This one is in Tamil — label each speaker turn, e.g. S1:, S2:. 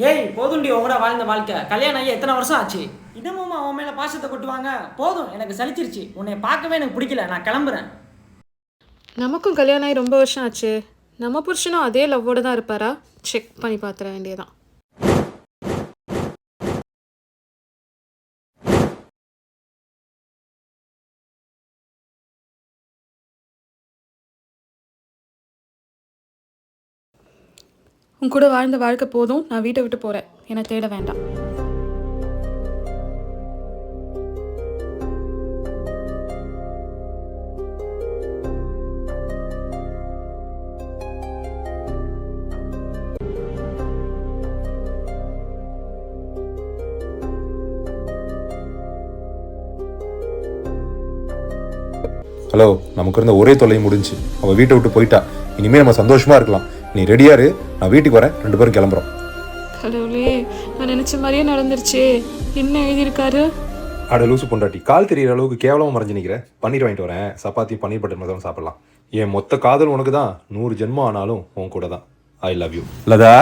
S1: ஏய் போதுண்டி உங்களோட வாழ்ந்த வாழ்க்கை. கல்யாணம் ஆகி எத்தனை வருஷம் ஆச்சு? இன்னமும் அவன் மேலே பாசத்தை கொட்டுவாங்க. போதும், எனக்கு சலிச்சிருச்சு. உன்னை பார்க்கவே எனக்கு பிடிக்கல. நான் கிளம்புறேன்.
S2: நமக்கும் கல்யாணம் ஆகி ரொம்ப வருஷம் ஆச்சு. நம்ம புருஷனும் அதே லவ்வோடு தான் இருப்பாரா? செக் பண்ணி பார்த்துட வேண்டியதான். உன் கூட வாழ்ந்த வாழ்க்கை போதும், நான் வீட்டை விட்டு போகிறேன். என்னை தேட வேண்டாம்.
S3: ஹலோ, நமக்கு இருந்த ஒரே தொல்லையும் முடிஞ்சு. அவள் வீட்டை விட்டு போயிட்டா. இனிமேல் நம்ம சந்தோஷமாக இருக்கலாம். நீ ரெடியாரு, நான் வீட்டுக்கு வரேன். 2 பேரும் கிளம்புறோம்.
S2: கடவுளே, நான் நினச்ச மாதிரியே நடந்துருச்சே. என்ன எழுதியிருக்காரு?
S3: அட லூசு பொண்டாட்டி, கால் தெரியிற அளவுக்கு கேவலமாக மறைஞ்சு நிற்கிறேன். பன்னீர் வாங்கிட்டு வரேன். சப்பாத்தி பன்னீர் பட்டர் மசாலா சாப்பிடலாம். என் மொத்த காதல் உனக்கு தான். 100 ஜென்மம் ஆனாலும் உன் கூட தான். I love you Latha.